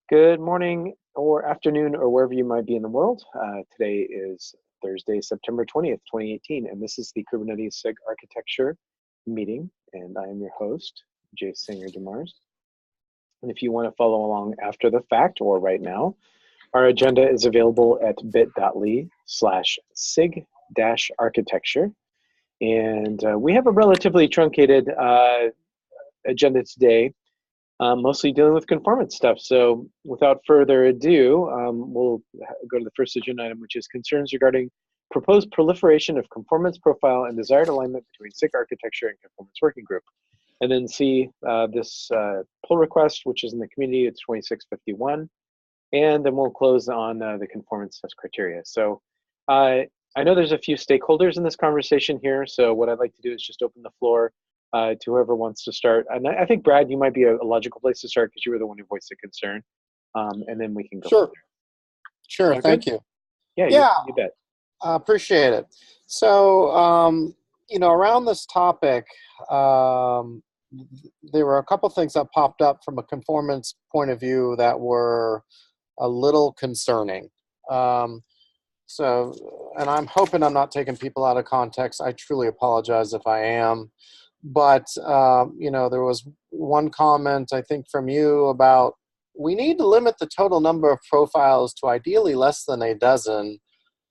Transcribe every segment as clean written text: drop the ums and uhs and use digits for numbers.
Good morning or afternoon or wherever you might be in the world. Today is Thursday, September 20th, 2018, and this is the Kubernetes SIG Architecture meeting, and I am your host, Jay Singer DeMars. And if you want to follow along after the fact or right now, our agenda is available at bit.ly/SIG-architecture. And we have a relatively truncated agenda today, mostly dealing with conformance stuff. So without further ado, we'll go to the first agenda item, which is concerns regarding proposed proliferation of conformance profile and desired alignment between SIG architecture and conformance working group. And then see this pull request, which is in the community, it's 2651. And then we'll close on the conformance test criteria. So I know there's a few stakeholders in this conversation here. So what I'd like to do is just open the floor to whoever wants to start. And I think, Brad, you might be a logical place to start because you were the one who voiced the concern. And then we can go. Sure. Sure, thank you. Yeah, you bet. Appreciate it. So, around this topic, there were a couple things that popped up from a conformance point of view that were a little concerning. And I'm hoping I'm not taking people out of context. I truly apologize if I am. But, there was one comment, I think, from you about we need to limit the total number of profiles to ideally less than a dozen.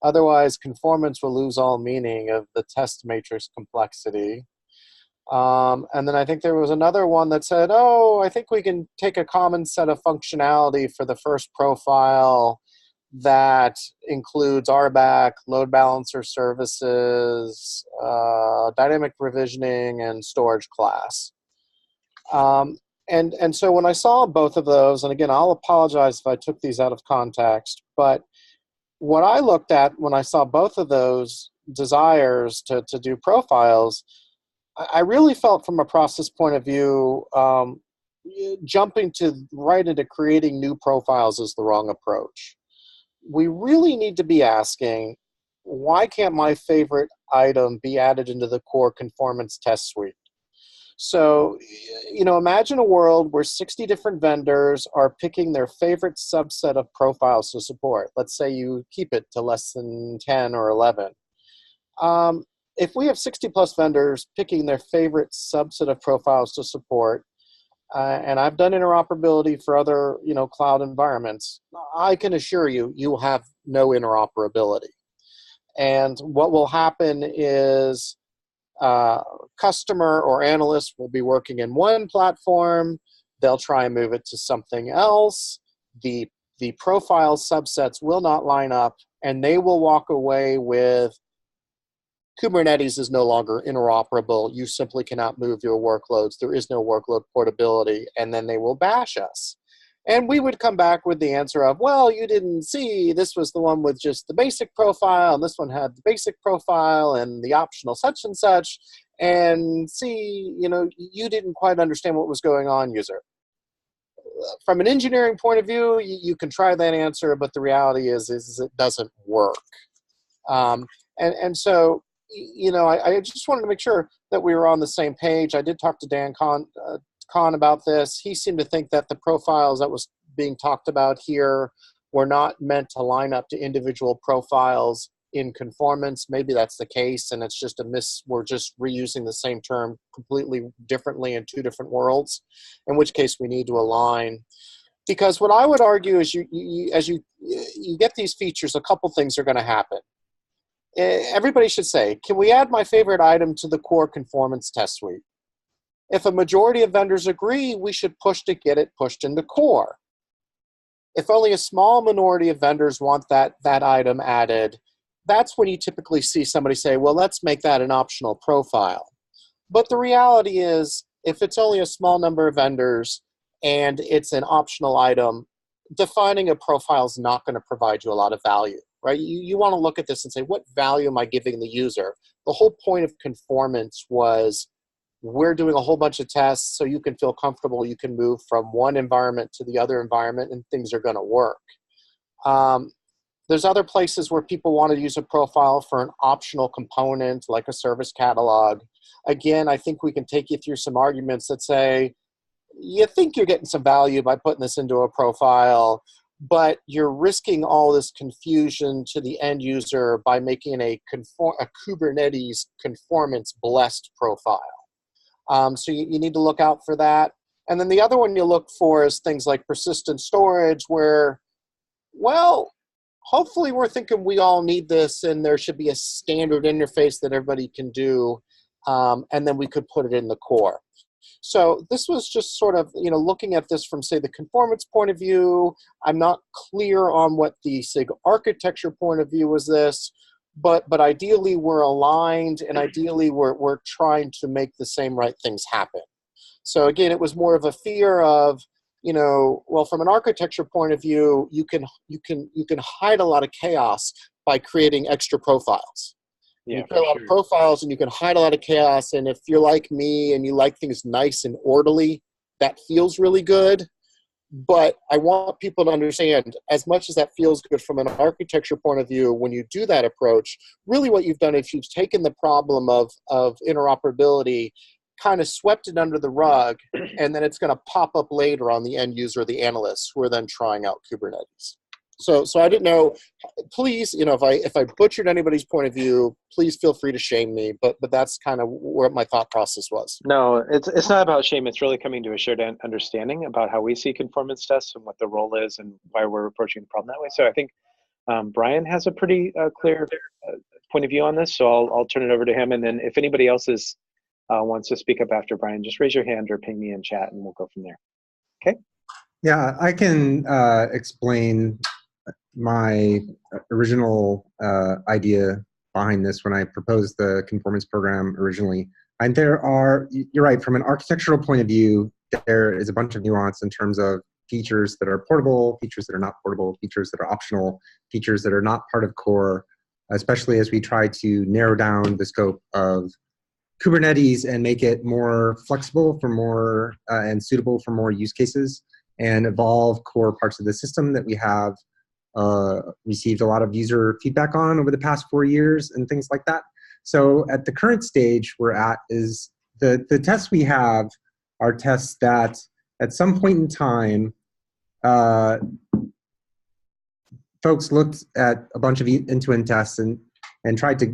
Otherwise, conformance will lose all meaning of the test matrix complexity. And then I think there was another one that said, I think we can take a common set of functionality for the first profile that includes RBAC, load balancer services, dynamic provisioning, and storage class. And so when I saw both of those, and again, I'll apologize if I took these out of context, but what I looked at when I saw both of those desires to do profiles, I really felt from a process point of view, jumping right into creating new profiles is the wrong approach. We really need to be asking, why can't my favorite item be added into the core conformance test suite? So, imagine a world where 60 different vendors are picking their favorite subset of profiles to support. Let's say you keep it to less than 10 or 11. If we have 60 plus vendors picking their favorite subset of profiles to support, and I've done interoperability for other, cloud environments, I can assure you, you will have no interoperability. And what will happen is customer or analyst will be working in one platform. They'll try and move it to something else. The profile subsets will not line up, and they will walk away with Kubernetes is no longer interoperable. You simply cannot move your workloads. There is no workload portability, and then they will bash us. And we would come back with the answer of, well, you didn't see, this was the one with just the basic profile, and this one had the basic profile and the optional such and such, and see, you didn't quite understand what was going on, user. From an engineering point of view, you can try that answer, but the reality is it doesn't work. And so, I just wanted to make sure that we were on the same page. I did talk to Dan Kahn about this. He seemed to think that the profiles that was being talked about here were not meant to line up to individual profiles in conformance. Maybe that's the case, and it's just we're just reusing the same term completely differently in two different worlds, in which case we need to align. Because what I would argue is as you get these features, a couple things are going to happen. Everybody should say, can we add my favorite item to the core conformance test suite? If a majority of vendors agree, we should push to get it pushed into core. If only a small minority of vendors want that item added, that's when you typically see somebody say, well, let's make that an optional profile. But the reality is, if it's only a small number of vendors and it's an optional item, defining a profile is not going to provide you a lot of value. Right? You want to look at this and say, what value am I giving the user? The whole point of conformance was we're doing a whole bunch of tests so you can feel comfortable. You can move from one environment to the other environment and things are going to work. There's other places where people want to use a profile for an optional component like a service catalog. Again, I think we can take you through some arguments that say, you think you're getting some value by putting this into a profile, but you're risking all this confusion to the end user by making a Kubernetes conformance blessed profile. So you need to look out for that. And then the other one you look for is things like persistent storage, where, well, hopefully we're thinking we all need this and there should be a standard interface that everybody can do, and then we could put it in the core. So this was just sort of, looking at this from, say, the conformance point of view. I'm not clear on what the SIG architecture point of view was this, but ideally we're aligned, and ideally we're trying to make the same right things happen. So again, it was more of a fear of, well, from an architecture point of view, you can hide a lot of chaos by creating extra profiles. Yeah, you create a lot of profiles and you can hide a lot of chaos. And if you're like me and you like things nice and orderly, that feels really good. But I want people to understand, as much as that feels good from an architecture point of view, when you do that approach, really what you've done is you've taken the problem of interoperability, kind of swept it under the rug, and then it's going to pop up later on the end user, the analysts, who are then trying out Kubernetes. So I didn't know. Please, if I butchered anybody's point of view, please feel free to shame me. But that's kind of what my thought process was. No, it's not about shame. It's really coming to a shared understanding about how we see conformance tests and what the role is and why we're approaching the problem that way. So I think Brian has a pretty clear point of view on this. So I'll turn it over to him. And then if anybody else wants to speak up after Brian, just raise your hand or ping me in chat and we'll go from there. Okay? Yeah, I can explain my original idea behind this when I proposed the conformance program originally. And you're right, from an architectural point of view, there is a bunch of nuance in terms of features that are portable, features that are not portable, features that are optional, features that are not part of core, especially as we try to narrow down the scope of Kubernetes and make it more flexible for more and suitable for more use cases, and evolve core parts of the system that we have received a lot of user feedback on over the past 4 years and things like that. So at the current stage we're at is the tests we have are tests that at some point in time folks looked at a bunch of end-to-end tests and tried to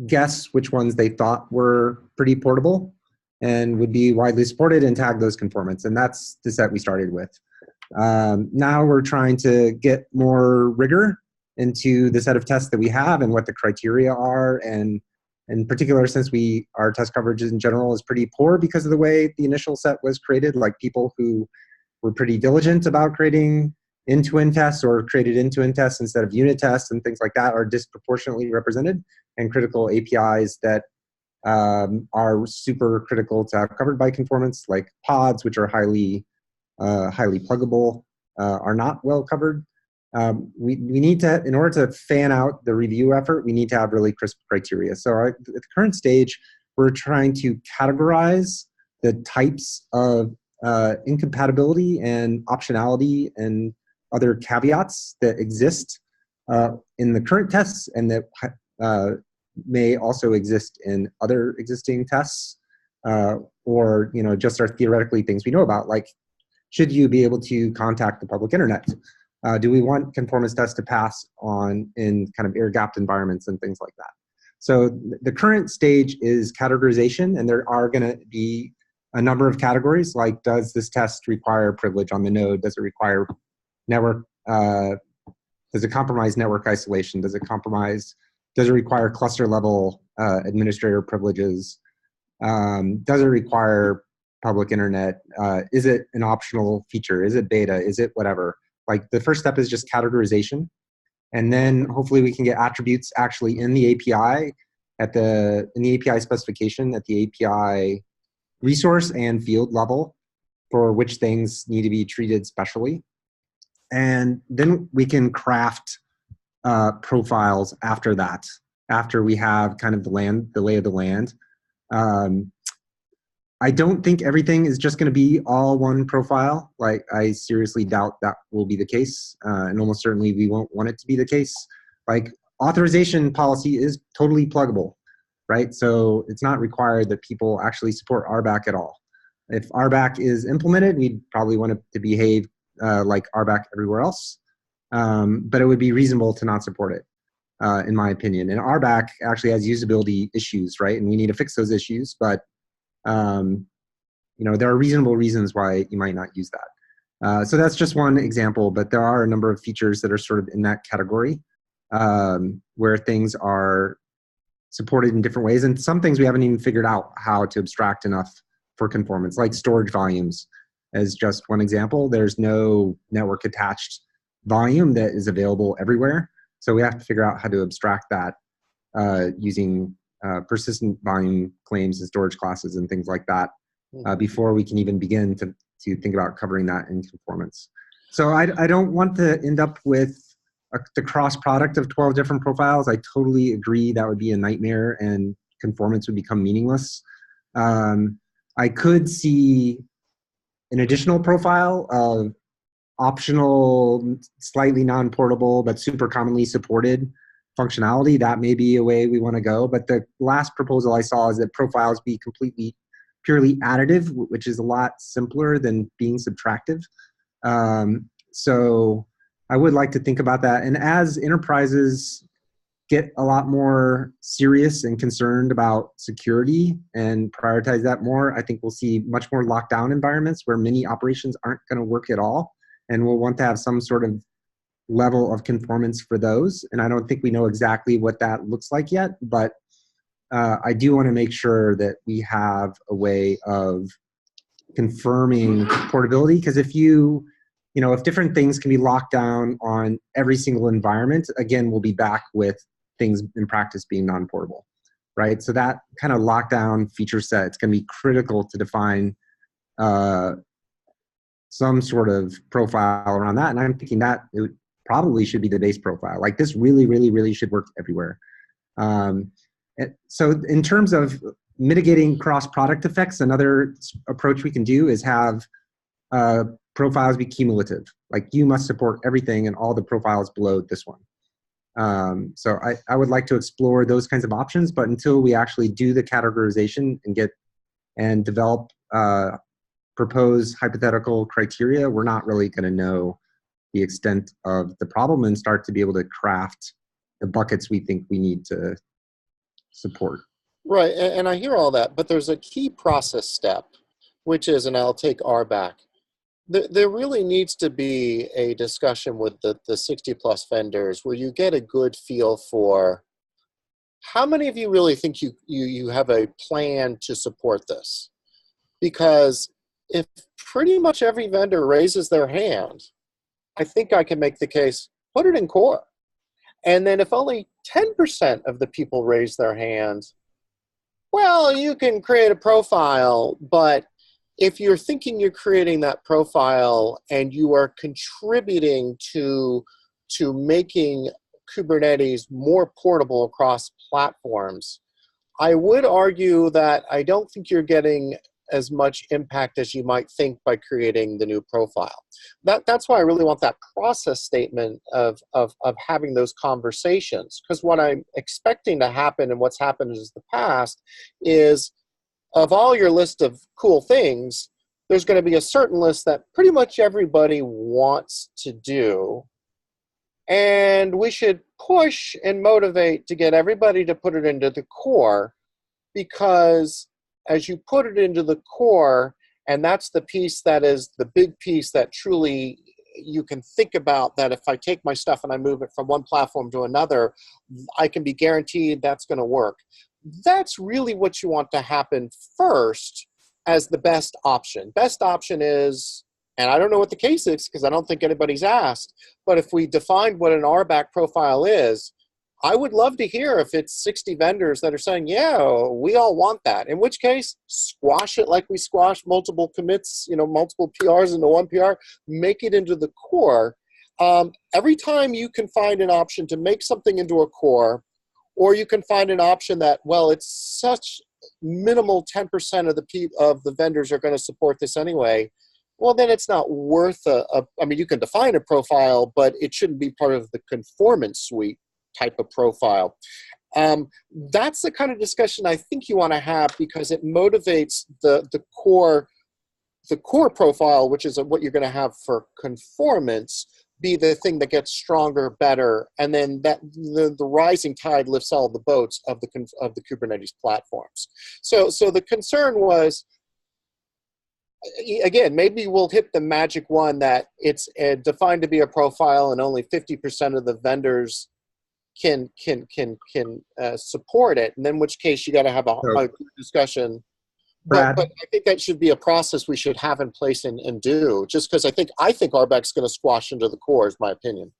guess which ones they thought were pretty portable and would be widely supported and tag those conformance. And that's the set we started with. Now we're trying to get more rigor into the set of tests that we have and what the criteria are. And in particular, since our test coverage in general is pretty poor because of the way the initial set was created, like people who were pretty diligent about creating end-to-end tests or created end-to-end tests instead of unit tests and things like that are disproportionately represented, and critical APIs that are super critical to have covered by conformance, like pods, which are highly pluggable, are not well covered. We need to, in order to fan out the review effort, we need to have really crisp criteria. So at the current stage, we're trying to categorize the types of incompatibility and optionality and other caveats that exist in the current tests and that may also exist in other existing tests, or just are theoretically things we know about, like should you be able to contact the public internet? Do we want conformance tests to pass on in kind of air-gapped environments and things like that? So the current stage is categorization, and there are going to be a number of categories, like does this test require privilege on the node? Does it require network? Does it compromise network isolation? Does it require cluster level administrator privileges? Does it require public internet? Is it an optional feature? Is it beta? Is it whatever? Like the first step is just categorization. And then hopefully we can get attributes actually in the API in the API specification at the API resource and field level for which things need to be treated specially. And then we can craft profiles after that, after we have kind of the lay of the land. I don't think everything is just going to be all one profile. Like, I seriously doubt that will be the case, and almost certainly we won't want it to be the case. Like, authorization policy is totally pluggable, right? So it's not required that people actually support RBAC at all. If RBAC is implemented, we'd probably want it to behave like RBAC everywhere else. But it would be reasonable to not support it, in my opinion. And RBAC actually has usability issues, right? And we need to fix those issues. But there are reasonable reasons why you might not use that. So that's just one example, but there are a number of features that are sort of in that category where things are supported in different ways. And some things we haven't even figured out how to abstract enough for conformance, like storage volumes as just one example. There's no network attached volume that is available everywhere. So we have to figure out how to abstract that using persistent volume claims and storage classes and things like that before we can even begin to think about covering that in conformance. So I don't want to end up with the cross product of 12 different profiles. I totally agree that would be a nightmare and conformance would become meaningless. I could see an additional profile of optional, slightly non-portable, but super commonly supported functionality. That may be a way we want to go. But the last proposal I saw is that profiles be completely, purely additive, which is a lot simpler than being subtractive. So I would like to think about that. And as enterprises get a lot more serious and concerned about security and prioritize that more, I think we'll see much more lockdown environments where many operations aren't going to work at all. And we'll want to have some sort of level of conformance for those. And I don't think we know exactly what that looks like yet, but I do want to make sure that we have a way of confirming portability. Because if if different things can be locked down on every single environment, again, we'll be back with things in practice being non-portable, right? So that kind of lockdown feature set, it's going to be critical to define some sort of profile around that. And I'm thinking that it probably should be the base profile. Like this really, really, really should work everywhere. So in terms of mitigating cross-product effects, another approach we can do is have profiles be cumulative. Like you must support everything and all the profiles below this one. So I would like to explore those kinds of options, but until we actually do the categorization and develop propose hypothetical criteria, we're not really going to know the extent of the problem and start to be able to craft the buckets we think we need to support. Right, and I hear all that, but there's a key process step, which is, and I'll take R back, there really needs to be a discussion with the 60 plus vendors where you get a good feel for how many of you really think you have a plan to support this. Because if pretty much every vendor raises their hand, I think I can make the case, put it in core. And then if only 10% of the people raise their hands, well, you can create a profile, but if you're thinking you're creating that profile and you are contributing to making Kubernetes more portable across platforms, I would argue that I don't think you're getting as much impact as you might think by creating the new profile. That's why I really want that process statement of having those conversations, because what I'm expecting to happen and what's happened in the past is of all your list of cool things, there's going to be a certain list that pretty much everybody wants to do. And we should push and motivate to get everybody to put it into the core, because as you put it into the core, and that's the piece that is the big piece that truly you can think about, that if I take my stuff and I move it from one platform to another, I can be guaranteed that's going to work. That's really what you want to happen first as the best option. Best option is, and I don't know what the case is because I don't think anybody's asked, but if we defined what an RBAC profile is, I would love to hear if it's 60 vendors that are saying, yeah, we all want that. In which case, squash it like we squash multiple commits, multiple PRs into one PR, make it into the core. Every time you can find an option to make something into a core, or you can find an option that, well, it's such minimal 10% of the vendors are going to support this anyway, well, then it's not worth I mean, you can define a profile, but it shouldn't be part of the conformance suite type of profile. That's the kind of discussion I think you want to have, because it motivates the core the core profile, which is what you're going to have for conformance, be the thing that gets stronger, better, and then that the rising tide lifts all the boats of the Kubernetes platforms. So the concern was, again, maybe we'll hit the magic one that it's defined to be a profile and only 50% of the vendors can support it, and in which case you got to have a discussion. Brad? But I think that should be a process we should have in place and do, just because I think RBAC's going to squash into the core, is my opinion.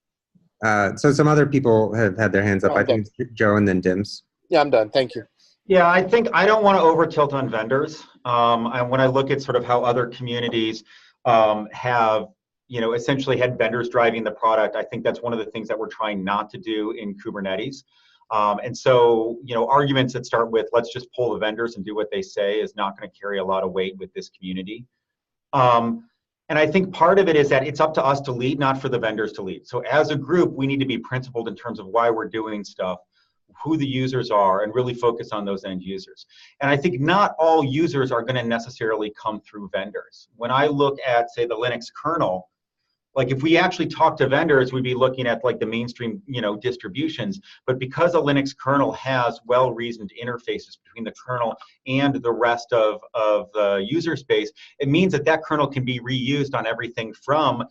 So some other people have had their hands up. Oh, I think it's Joe and then Dims. Yeah, I'm done. Thank you. Yeah, I think I don't want to over tilt on vendors. And when I look at sort of how other communities have, essentially had vendors driving the product, I think that's one of the things that we're trying not to do in Kubernetes. And so, arguments that start with, let's just pull the vendors and do what they say, is not going to carry a lot of weight with this community. And I think part of it is that it's up to us to lead, not for the vendors to lead. So as a group, we need to be principled in terms of why we're doing stuff, who the users are, and really focus on those end users. And I think not all users are going to necessarily come through vendors. When I look at, say, the Linux kernel, like if we actually talk to vendors, we'd be looking at like the mainstream, distributions. But because a Linux kernel has well-reasoned interfaces between the kernel and the rest of the user space, it means that that kernel can be reused on everything from,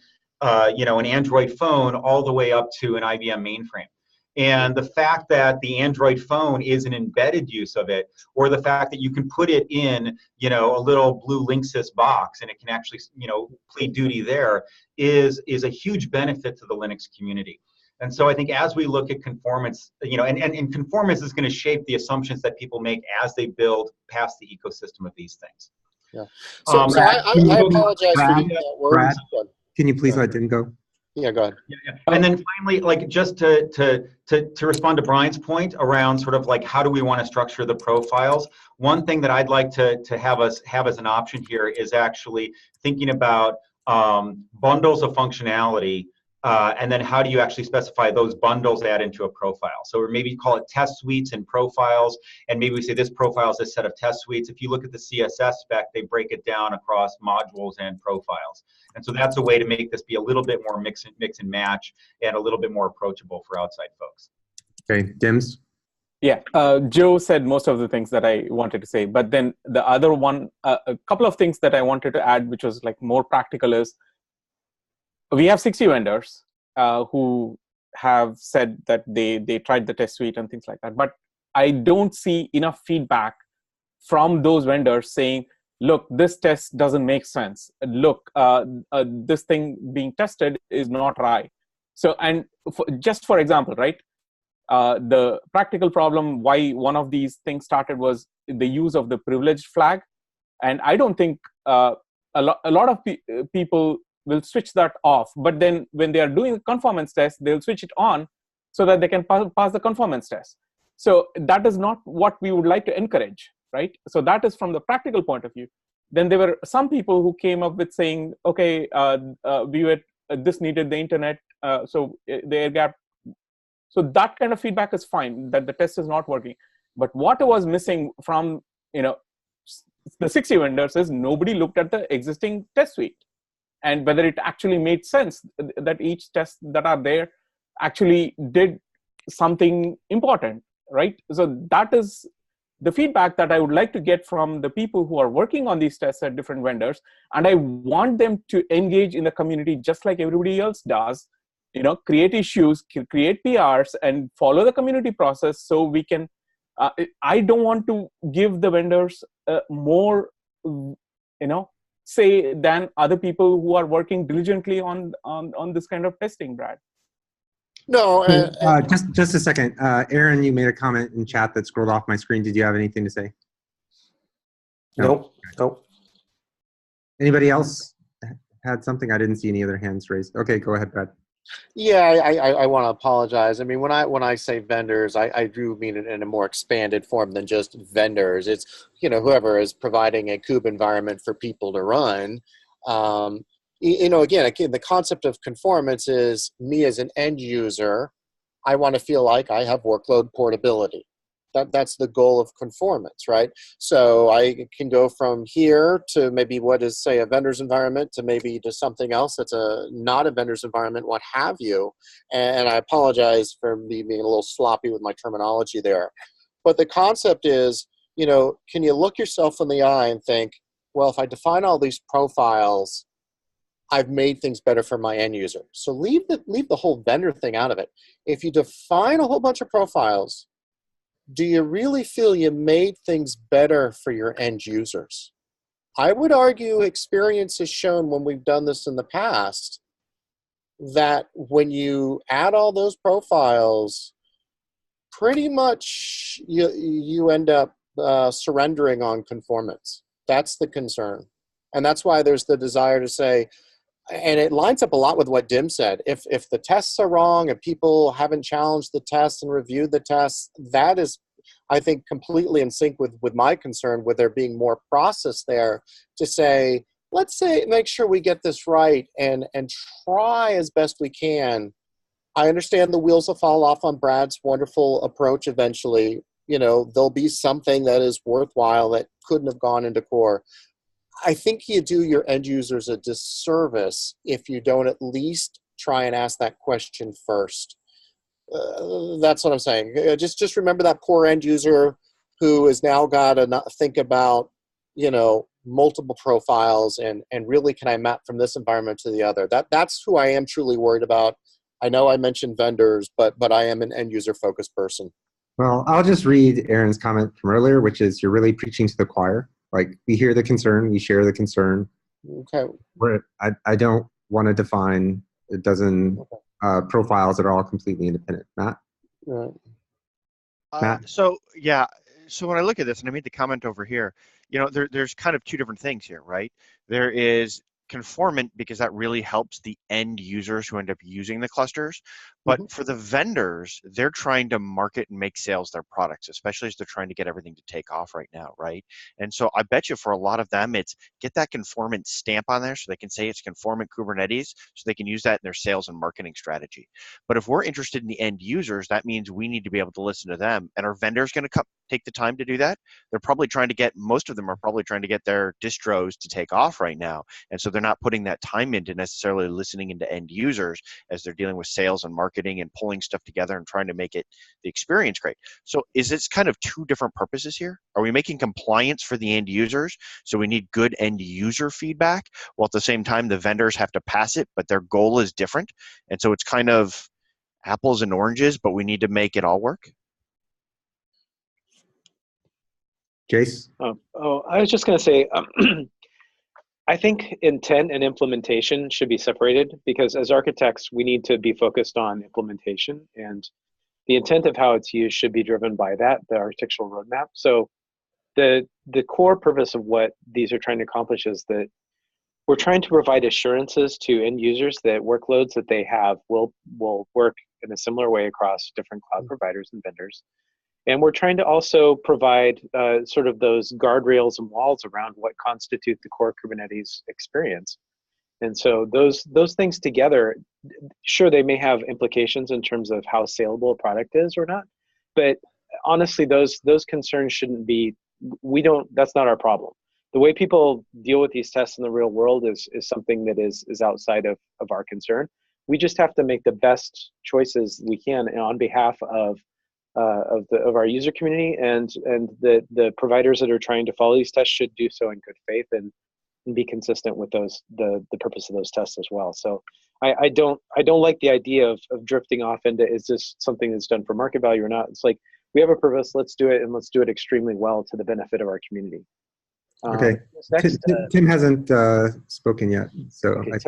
an Android phone all the way up to an IBM mainframe. And the fact that the Android phone is an embedded use of it, or the fact that you can put it in, a little blue Linksys box and it can actually, play duty there, is a huge benefit to the Linux community. And so I think as we look at conformance, and conformance is going to shape the assumptions that people make as they build past the ecosystem of these things. Yeah. So I apologize for using that word. Brad, can you please let Dim go? Yeah, go ahead. Yeah. And then finally, like just to respond to Brian's point around sort of like how do we want to structure the profiles, one thing that I'd like to have us have as an option here is actually thinking about bundles of functionality, and then how do you actually specify those bundles add into a profile. So maybe call it test suites and profiles, and maybe we say this profile is a set of test suites. If you look at the CSS spec, they break it down across modules and profiles. And so that's a way to make this be a little bit more mix and match and a little bit more approachable for outside folks. Okay, Dims? Yeah, Joe said most of the things that I wanted to say, but then the other one, a couple of things that I wanted to add, which was like more practical, is we have 60 vendors who have said that they tried the test suite and things like that, but I don't see enough feedback from those vendors saying, look, this test doesn't make sense. Look, this thing being tested is not right. So, and just for example, right, the practical problem why one of these things started was the use of the privileged flag. And I don't think a lot of people will switch that off. But then when they are doing a conformance test, they'll switch it on so that they can pass the conformance test. So that is not what we would like to encourage, right? So that is from the practical point of view. Then there were some people who came up with saying, okay, this needed the internet, so the air gap. So that kind of feedback is fine, that the test is not working. But what was missing from the 60 vendors is nobody looked at the existing test suite and whether it actually made sense that each test that are there actually did something important, right? So that is the feedback that I would like to get from the people who are working on these tests at different vendors. And I want them to engage in the community just like everybody else does, create issues, create PRs, and follow the community process so we can, I don't want to give the vendors more, say than other people who are working diligently on this kind of testing, Brad. No, just a second. Aaron, you made a comment in chat that scrolled off my screen. Did you have anything to say? No. Nope. Anybody else had something? I didn't see any other hands raised. Okay, go ahead, Brad. Yeah, I want to apologize. I mean, when I say vendors, I do mean it in a more expanded form than just vendors. It's whoever is providing a kube environment for people to run. Again, the concept of conformance is me as an end user. I want to feel like I have workload portability. That's the goal of conformance, right? So I can go from here to maybe what is, say, a vendor's environment to maybe to something else that's not a vendor's environment, what have you. And I apologize for me being a little sloppy with my terminology there. But the concept is, can you look yourself in the eye and think, well, if I define all these profiles, I've made things better for my end user. So leave the whole vendor thing out of it. If you define a whole bunch of profiles, do you really feel you made things better for your end users? I would argue experience has shown when we've done this in the past that when you add all those profiles, pretty much you end up surrendering on conformance. That's the concern. And that's why there's the desire to say, and it lines up a lot with what Dim said. If the tests are wrong and people haven't challenged the tests and reviewed the tests, that is, I think, completely in sync with my concern with there being more process there to say, make sure we get this right and try as best we can. I understand the wheels will fall off on Brad's wonderful approach eventually. There'll be something that is worthwhile that couldn't have gone into core. I think you do your end users a disservice if you don't at least try and ask that question first. That's what I'm saying. Just remember that poor end user who has now got to think about, multiple profiles and really can I map from this environment to the other. That's who I am truly worried about. I know I mentioned vendors, but I am an end user focused person. Well, I'll just read Aaron's comment from earlier, which is you're really preaching to the choir. Like, we hear the concern, we share the concern. Okay. I don't want to define a dozen profiles that are all completely independent. Matt? Right. Matt? So when I look at this, and I made the comment over here, there's kind of two different things here, right? There is conformant because that really helps the end users who end up using the clusters. But for the vendors, they're trying to market and make sales their products, especially as they're trying to get everything to take off right now, right? And so I bet you for a lot of them, it's get that conformant stamp on there so they can say it's conformant Kubernetes, so they can use that in their sales and marketing strategy. But if we're interested in the end users, that means we need to be able to listen to them. And are vendors going to take the time to do that? They're probably most of them are probably trying to get their distros to take off right now. And so they're not putting that time into necessarily listening into end users as they're dealing with sales and marketing and pulling stuff together and trying to make it the experience great. So is this kind of two different purposes here? Are we making compliance for the end users? So we need good end user feedback, while at the same time the vendors have to pass it, but their goal is different. And so it's kind of apples and oranges, but we need to make it all work. Jace? I was just going to say, I think intent and implementation should be separated, because as architects, we need to be focused on implementation, and the intent of how it's used should be driven by that, the architectural roadmap. So the core purpose of what these are trying to accomplish is that we're trying to provide assurances to end users that workloads that they have will work in a similar way across different cloud providers and vendors. And we're trying to also provide sort of those guardrails and walls around what constitute the core Kubernetes experience. And so those things together, sure, they may have implications in terms of how saleable a product is or not, but honestly, those concerns shouldn't be, that's not our problem. The way people deal with these tests in the real world is something that is outside of our concern. We just have to make the best choices we can on behalf of our user community, and the providers that are trying to follow these tests should do so in good faith and be consistent with the purpose of those tests as well. So I don't like the idea of drifting off into, is this something that's done for market value or not? It's like, we have a purpose, let's do it, and let's do it extremely well to the benefit of our community. Okay. Next, Tim hasn't spoken yet, so okay,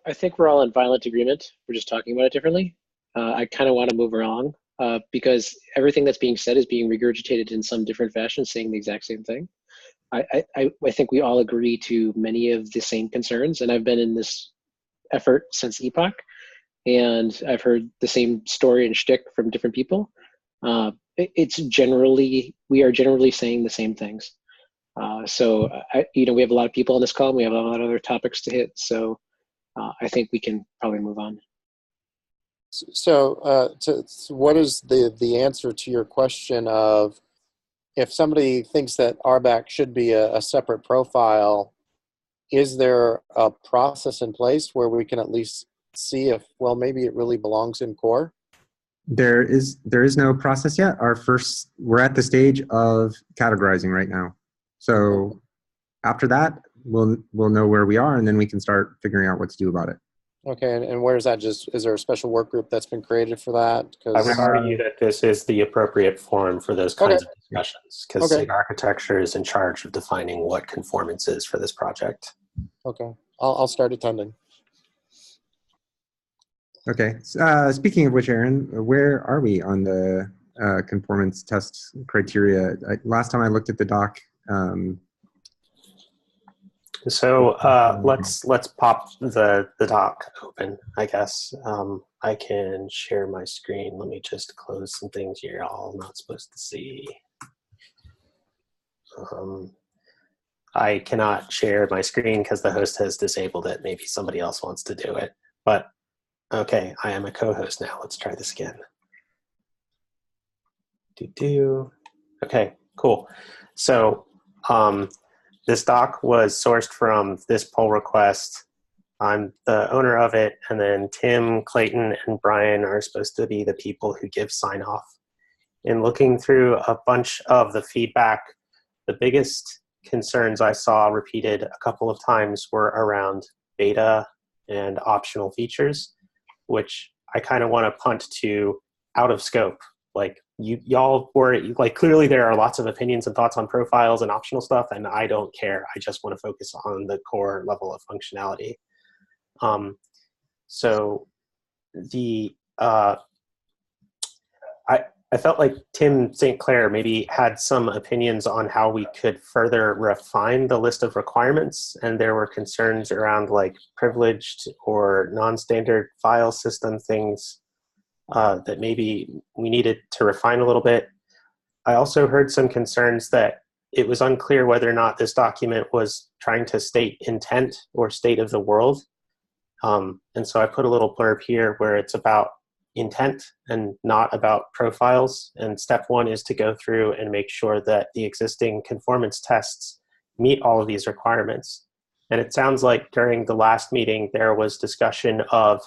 I think we're all in violent agreement. We're just talking about it differently. I kind of want to move along because everything that's being said is being regurgitated in some different fashion, saying the exact same thing. I think we all agree to many of the same concerns, and I've been in this effort since Epoch, and I've heard the same story and shtick from different people. We are generally saying the same things. So we have a lot of people on this call, and we have a lot of other topics to hit. So I think we can probably move on. So, what is the answer to your question of if somebody thinks that RBAC should be a separate profile, is there a process in place where we can at least see if, well, maybe it really belongs in core? There is no process yet. We're at the stage of categorizing right now. So after that, we'll know where we are, and then we can start figuring out what to do about it. Okay, and where is that? Just, is there a special work group that's been created for that? I would argue that this is the appropriate forum for those kinds of discussions, because SIG Architecture is in charge of defining what conformance is for this project. Okay, I'll start attending. Okay. Speaking of which, Aaron, where are we on the conformance test criteria? Last time I looked at the doc. Let's pop the doc open, I guess. I can share my screen. Let me just close some things you're all not supposed to see. I cannot share my screen because the host has disabled it. Maybe somebody else wants to do it. But okay, I am a co-host now. Let's try this again. Okay, cool. So this doc was sourced from this pull request. I'm the owner of it, and then Tim, Clayton, and Brian are supposed to be the people who give sign off. In looking through a bunch of the feedback, the biggest concerns I saw repeated a couple of times were around beta and optional features, which I kind of want to punt to out of scope. Like y'all were like, clearly there are lots of opinions and thoughts on profiles and optional stuff, and I don't care. I just want to focus on the core level of functionality. So the I felt like Tim St. Clair maybe had some opinions on how we could further refine the list of requirements, and there were concerns around like privileged or non-standard file system things that maybe we needed to refine a little bit. I also heard some concerns that it was unclear whether or not this document was trying to state intent or state of the world. And so I put a little blurb here where it's about intent and not about profiles. And step one is to go through and make sure that the existing conformance tests meet all of these requirements. And it sounds like during the last meeting, there was discussion of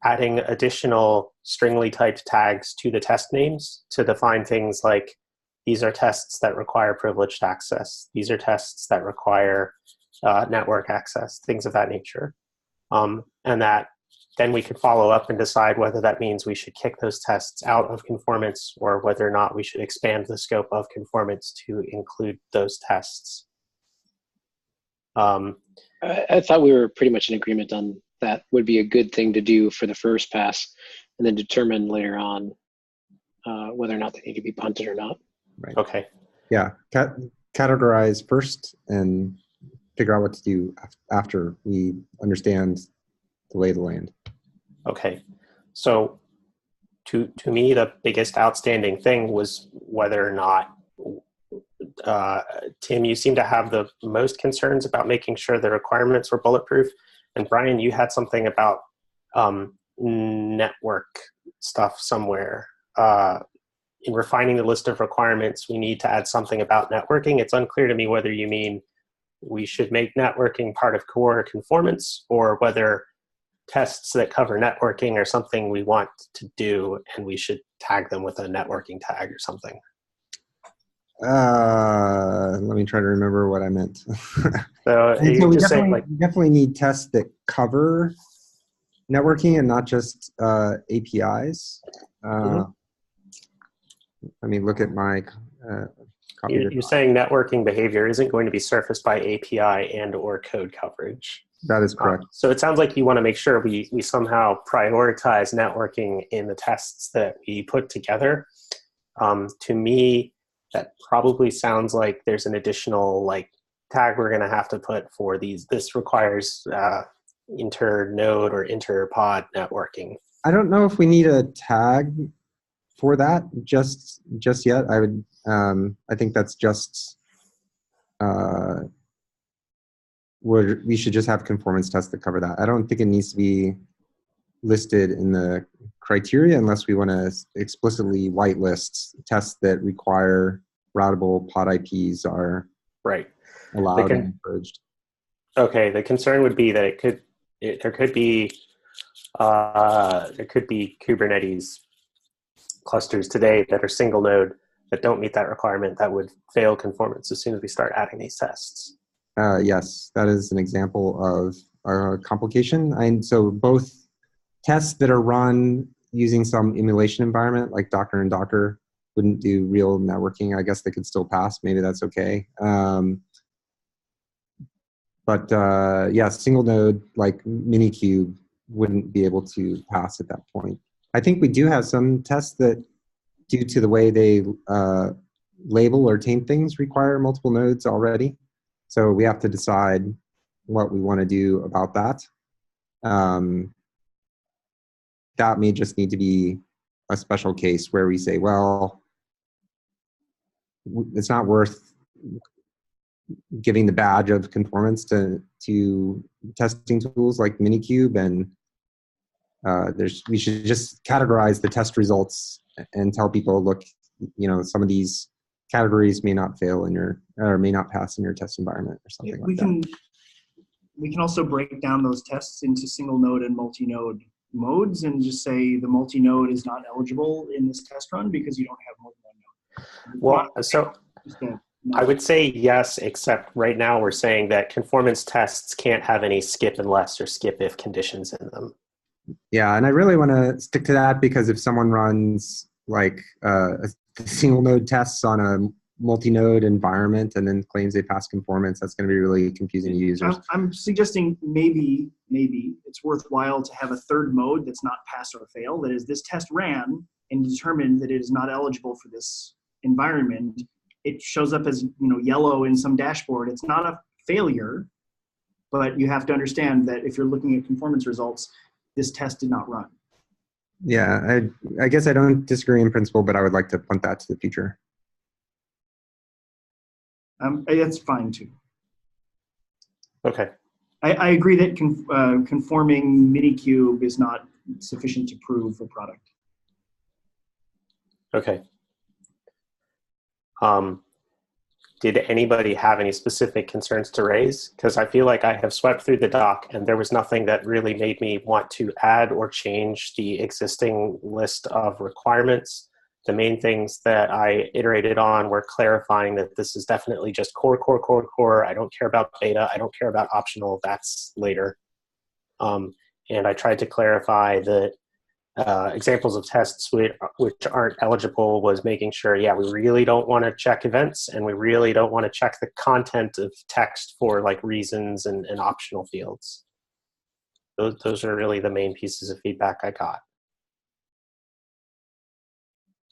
adding additional stringly typed tags to the test names to define things like, these are tests that require privileged access. These are tests that require network access, things of that nature. And that then we could follow up and decide whether that means we should kick those tests out of conformance or whether or not we should expand the scope of conformance to include those tests. I thought we were pretty much in agreement on that would be a good thing to do for the first pass and then determine later on whether or not they need to be punted or not. Right. Okay. Yeah. Categorize first and figure out what to do after we understand the lay of the land. Okay. So to me, the biggest outstanding thing was whether or not, Tim, you seem to have the most concerns about making sure the requirements were bulletproof. And Brian, you had something about network stuff somewhere. In refining the list of requirements, we need to add something about networking. It's unclear to me whether you mean we should make networking part of core conformance or whether tests that cover networking are something we want to do and we should tag them with a networking tag or something. Let me try to remember what I meant. So we definitely need tests that cover networking and not just APIs. Let me look at my copy. You're saying networking behavior isn't going to be surfaced by API and or code coverage. That is correct. So it sounds like you want to make sure we somehow prioritize networking in the tests that we put together. To me, that probably sounds like there's an additional like tag we're going to have to put for these. This requires inter-node or inter-pod networking. I don't know if we need a tag for that just yet. I would. I think that's just. We should just have conformance tests that cover that. I don't think it needs to be listed in the criteria unless we want to explicitly whitelist tests that require routable pod IPs are right. allowed and encouraged. Okay, the concern would be that there could be Kubernetes clusters today that are single node that don't meet that requirement that would fail conformance as soon as we start adding these tests. Yes, that is an example of a complication. And so both tests that are run using some emulation environment like Docker and Docker wouldn't do real networking. I guess they could still pass. Maybe that's okay. But yeah, single node like Minikube wouldn't be able to pass at that point. I think we do have some tests that, due to the way they label or taint things, require multiple nodes already. So we have to decide what we want to do about that. That may just need to be a special case where we say, well, it's not worth giving the badge of conformance to testing tools like Minikube, and we should just categorize the test results and tell people, look, some of these categories may not fail in your, or may not pass in your test environment or something like that. We can also break down those tests into single node and multi-node modes and just say the multi-node is not eligible in this test run because you don't have more than one node. Well, so I would say yes, except right now we're saying that conformance tests can't have any skip unless or skip if conditions in them. Yeah, and I really want to stick to that because if someone runs like a single node tests on a multi-node environment and then claims they pass conformance, that's going to be really confusing to users. I'm suggesting maybe it's worthwhile to have a third mode that's not pass or fail. That is, this test ran and determined that it is not eligible for this environment. It shows up as yellow in some dashboard. It's not a failure, but you have to understand that if you're looking at conformance results, this test did not run. Yeah, I guess I don't disagree in principle, but I would like to punt that to the future. That's fine too. Okay. I agree that conforming Minikube is not sufficient to prove a product. Okay. Did anybody have any specific concerns to raise? Because I feel like I have swept through the doc and there was nothing that really made me want to add or change the existing list of requirements. The main things that I iterated on were clarifying that this is definitely just core. I don't care about beta. I don't care about optional. That's later. And I tried to clarify that examples of tests which aren't eligible was making sure, yeah, we really don't want to check events and we really don't want to check the content of text for like reasons and optional fields. Those are really the main pieces of feedback I got.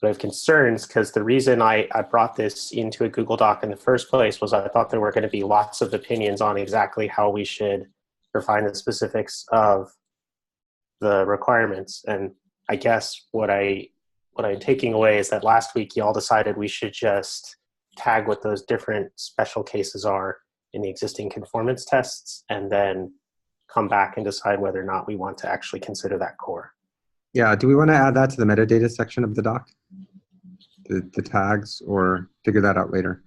But I have concerns because the reason I brought this into a Google Doc in the first place was I thought there were going to be lots of opinions on exactly how we should refine the specifics of the requirements. And I guess what I'm taking away is that last week you all decided we should just tag what those different special cases are in the existing conformance tests and then come back and decide whether or not we want to actually consider that core. Yeah, do we want to add that to the metadata section of the doc? The tags, or figure that out later?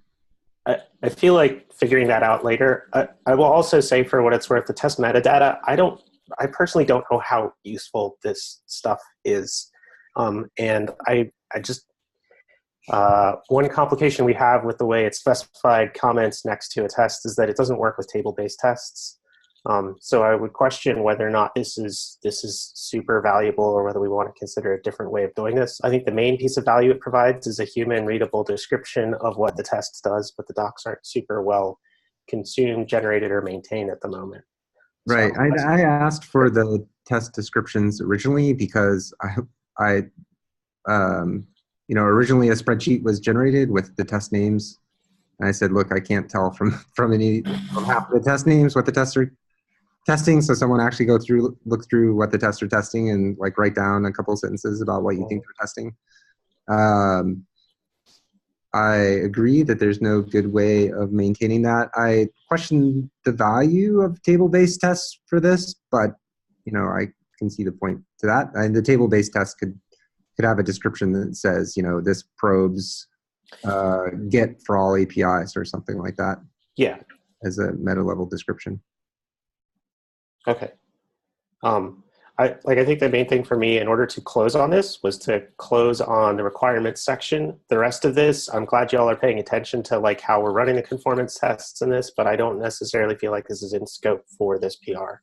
I feel like figuring that out later. I will also say, for what it's worth, the test metadata, I personally don't know how useful this stuff is. And I just, one complication we have with the way it's specified comments next to a test is that it doesn't work with table-based tests. So I would question whether or not this is super valuable or whether we want to consider a different way of doing this. I think the main piece of value it provides is a human readable description of what the test does, but the docs aren't super well consumed, generated, or maintained at the moment. Right. So, I asked for the test descriptions originally because originally a spreadsheet was generated with the test names. And I said, look, I can't tell from half of the test names what the tests are testing. So someone actually look through what the tests are testing and like write down a couple of sentences about what you think they're testing. I agree that there's no good way of maintaining that. I question the value of table-based tests for this, but I can see the point to that. And the table-based test could have a description that says, this probes get for all APIs or something like that. Yeah. As a meta level description. Okay. I think the main thing for me in order to close on this was to close on the requirements section. The rest of this, I'm glad y'all are paying attention to like how we're running the conformance tests in this, but I don't necessarily feel like this is in scope for this PR.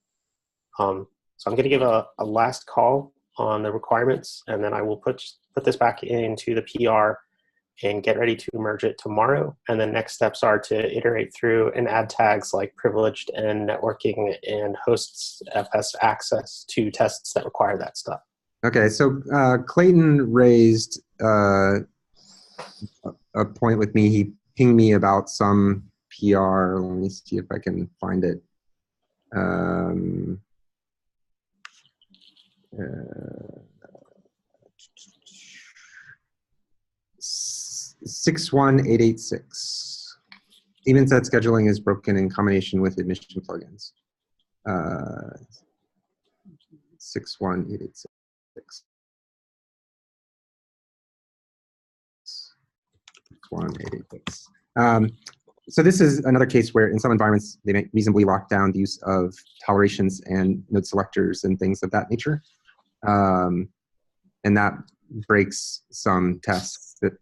So I'm going to give a last call on the requirements, and then I will put this back into the PR and get ready to merge it tomorrow. And the next steps are to iterate through and add tags like privileged and networking and hosts FS access to tests that require that stuff. Okay, so Clayton raised a point with me. He pinged me about some PR. Let me see if I can find it. 61886. Event set scheduling is broken in combination with admission plugins. 61886. 61886. So this is another case where in some environments they may reasonably lock down the use of tolerations and node selectors and things of that nature. And that breaks some tests that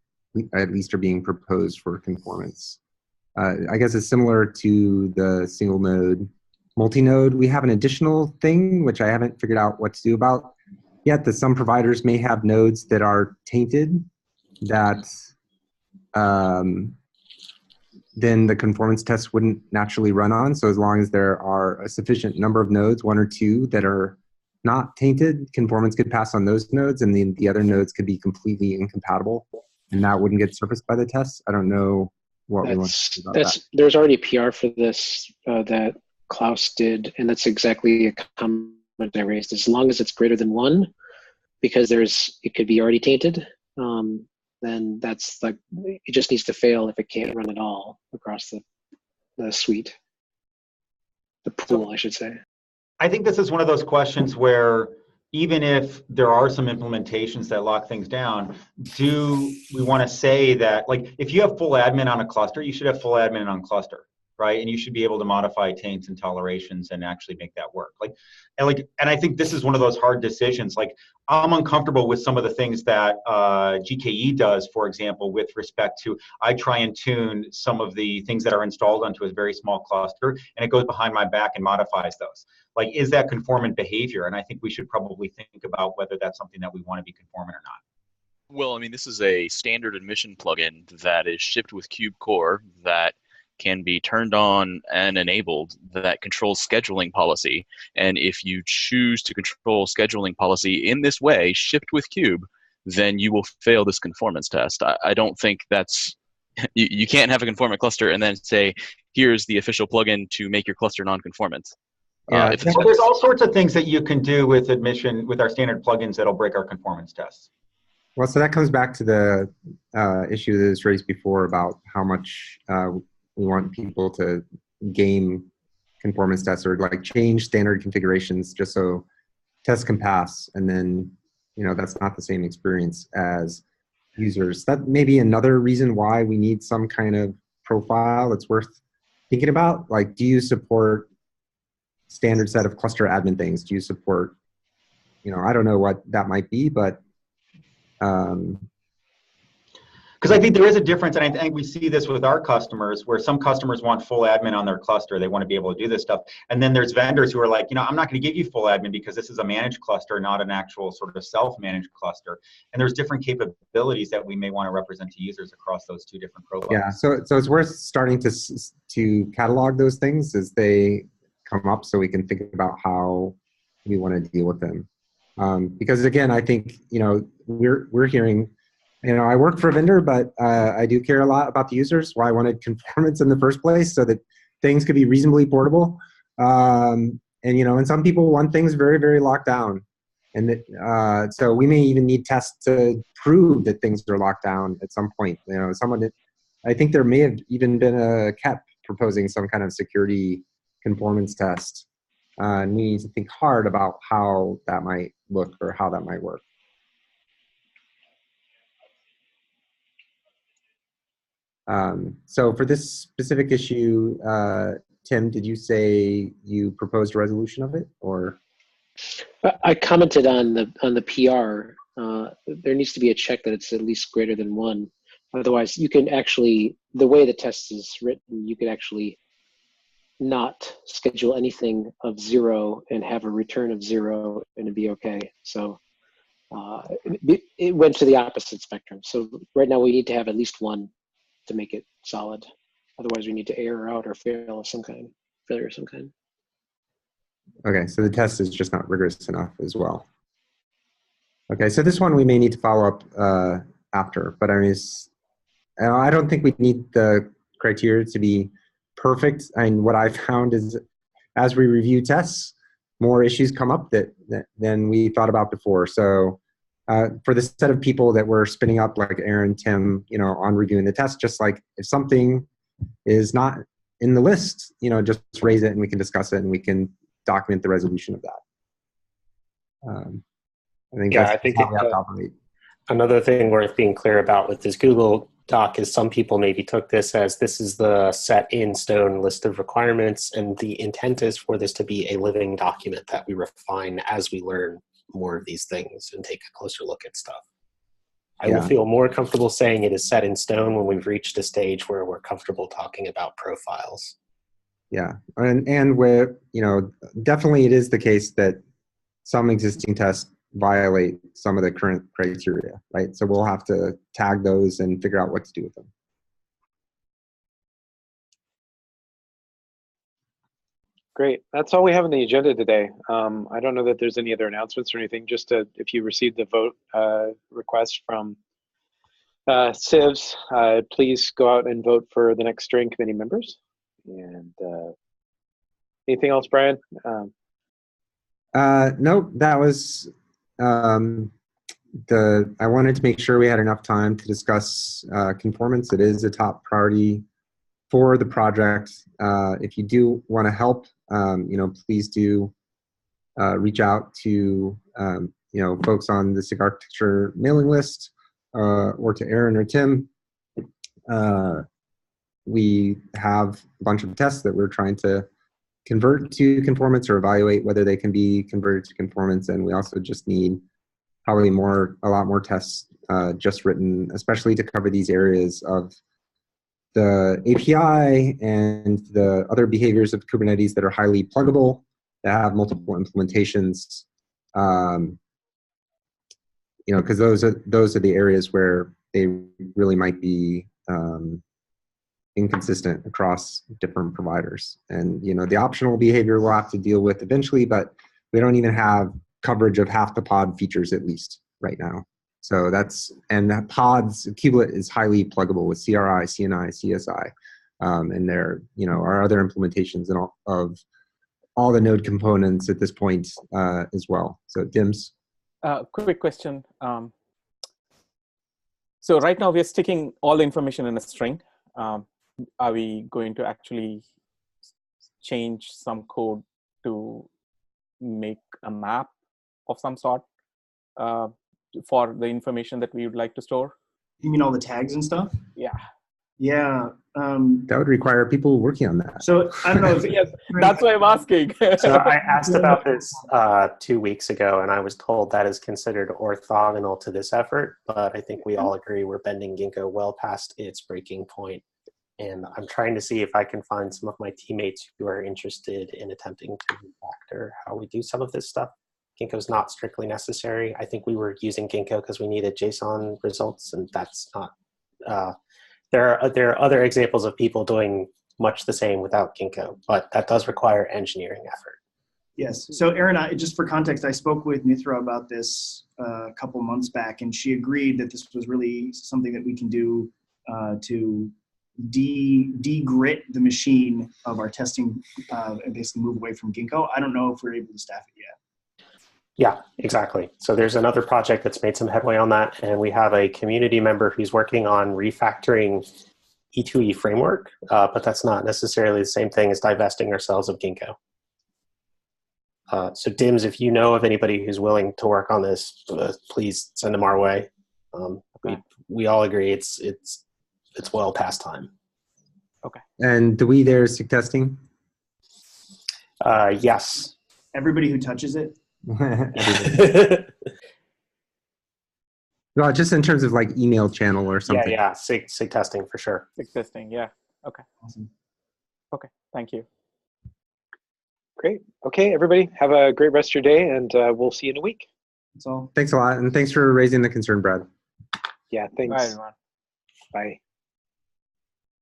at least are being proposed for conformance. I guess it's similar to the single node multi-node. We have an additional thing, which I haven't figured out what to do about yet, that some providers may have nodes that are tainted that then the conformance test wouldn't naturally run on. So as long as there are a sufficient number of nodes, 1 or 2, that are not tainted, conformance could pass on those nodes, and the other nodes could be completely incompatible, and that wouldn't get surfaced by the test. I don't know what we want to do about that. There's already a PR for this that Klaus did, and that's exactly a comment I raised. As long as it's greater than 1, because it could be already tainted, then that's like, it just needs to fail if it can't run at all across the suite, the pool, I should say. I think this is one of those questions where even if there are some implementations that lock things down, do we want to say that, like, if you have full admin on a cluster, you should have full admin on cluster, right? And you should be able to modify taints and tolerations and actually make that work. And I think this is one of those hard decisions. Like, I'm uncomfortable with some of the things that GKE does, for example, with respect to, I try and tune some of the things that are installed onto a very small cluster, and it goes behind my back and modifies those. Like, is that conformant behavior? And I think we should probably think about whether that's something that we want to be conformant or not. Well, I mean, this is a standard admission plugin that is shipped with Kube Core that can be turned on and enabled, that controls scheduling policy. And if you choose to control scheduling policy in this way, shipped with Kube, then you will fail this conformance test. I don't think that's, you can't have a conformant cluster and then say, here's the official plugin to make your cluster non-conformant. Well, there's all sorts of things that you can do with admission, with our standard plugins that'll break our conformance tests. Well, so that comes back to the issue that was raised before about how much we want people to game conformance tests or like change standard configurations just so tests can pass. And then, that's not the same experience as users. That may be another reason why we need some kind of profile that's worth thinking about. Like, do you support standard set of cluster admin things? Do you support, I don't know what that might be, but because I think there is a difference, and I think we see this with our customers, where some customers want full admin on their cluster. They want to be able to do this stuff. And then there's vendors who are like, I'm not going to give you full admin because this is a managed cluster, not an actual sort of self-managed cluster. And there's different capabilities that we may want to represent to users across those two different profiles. Yeah, so it's worth starting to catalog those things as they come up so we can think about how we want to deal with them. Because again, I think, we're hearing, I work for a vendor, but I do care a lot about the users, why I wanted conformance in the first place so that things could be reasonably portable. And some people want things very, very locked down. And that, so we may even need tests to prove that things are locked down at some point. I think there may have even been a CAP proposing some kind of security conformance test and we need to think hard about how that might look or how that might work. So for this specific issue, Tim, did you say you proposed a resolution of it, or? I commented on the PR. There needs to be a check that it's at least greater than 1. Otherwise, you can actually, the way the test is written, you could actually not schedule anything of 0 and have a return of 0 and it'd be okay. So it went to the opposite spectrum. So right now we need to have at least 1 to make it solid. Otherwise, we need to error out or fail of some kind, failure of some kind. Okay, so the test is just not rigorous enough as well. Okay, so this one we may need to follow up after, but I mean, I don't think we need the criteria to be perfect. And what I found is, as we review tests, more issues come up than we thought about before. So for the set of people that we're spinning up, like Aaron, Tim, on reviewing the test, just like if something is not in the list, just raise it and we can discuss it and we can document the resolution of that. I think Yeah, that's I think how we have to operate. Another thing worth being clear about with this Google Doc is some people maybe took this as this is the set in stone list of requirements, and the intent is for this to be a living document that we refine as we learn more of these things and take a closer look at stuff. I will feel more comfortable saying it is set in stone when we've reached a stage where we're comfortable talking about profiles. Yeah, and where, definitely it is the case that some existing tests violate some of the current criteria, right? So we'll have to tag those and figure out what to do with them. Great. That's all we have on the agenda today. I don't know that there's any other announcements or anything. Just if you received the vote request from CIVs, please go out and vote for the next steering committee members. And anything else, Brian? No, that was I wanted to make sure we had enough time to discuss conformance. It is a top priority for the project. If you do want to help, please do reach out to folks on the SIG Architecture mailing list or to Aaron or Tim. We have a bunch of tests that we're trying to convert to conformance or evaluate whether they can be converted to conformance, and we also just need probably a lot more tests just written, especially to cover these areas of the API and the other behaviors of Kubernetes that are highly pluggable, that have multiple implementations. Because those are the areas where they really might be inconsistent across different providers. And the optional behavior we'll have to deal with eventually, but we don't even have coverage of half the pod features at least right now. So that pods, kubelet is highly pluggable with CRI, CNI, CSI, and there are other implementations of all the node components at this point as well. So Tim's. Quick question. So right now we're sticking all the information in a string. Are we going to actually change some code to make a map of some sort for the information that we would like to store? You mean all the tags and stuff? Yeah. Yeah. That would require people working on that. So I don't know if yes, that's why I'm asking. So I asked about this 2 weeks ago, and I was told that is considered orthogonal to this effort, but I think we all agree we're bending Ginkgo well past its breaking point. And I'm trying to see if I can find some of my teammates who are interested in attempting to refactor how we do some of this stuff. Ginkgo's not strictly necessary. I think we were using Ginkgo because we needed JSON results, and that's not. There are other examples of people doing much the same without Ginkgo, but that does require engineering effort. Yes. So Aaron, just for context, I spoke with Mithra about this a couple months back, and she agreed that this was really something that we can do to de-grit the machine of our testing and basically move away from Ginkgo. I don't know if we're able to staff it yet. Yeah, exactly. So there's another project that's made some headway on that, and we have a community member who's working on refactoring E2E framework, but that's not necessarily the same thing as divesting ourselves of Ginkgo. So DIMS, if you know of anybody who's willing to work on this, please send them our way. We all agree it's well past time. Okay. And do we there SIG testing? Yes. Everybody who touches it. Well, just in terms of like email channel or something. Yeah. SIG testing for sure. SIG testing. Yeah. Okay. Awesome. Okay. Thank you. Great. Okay, everybody, have a great rest of your day, and we'll see you in a week. That's all. Thanks a lot, and thanks for raising the concern, Brad. Yeah, Bye, thanks. everyone. Bye.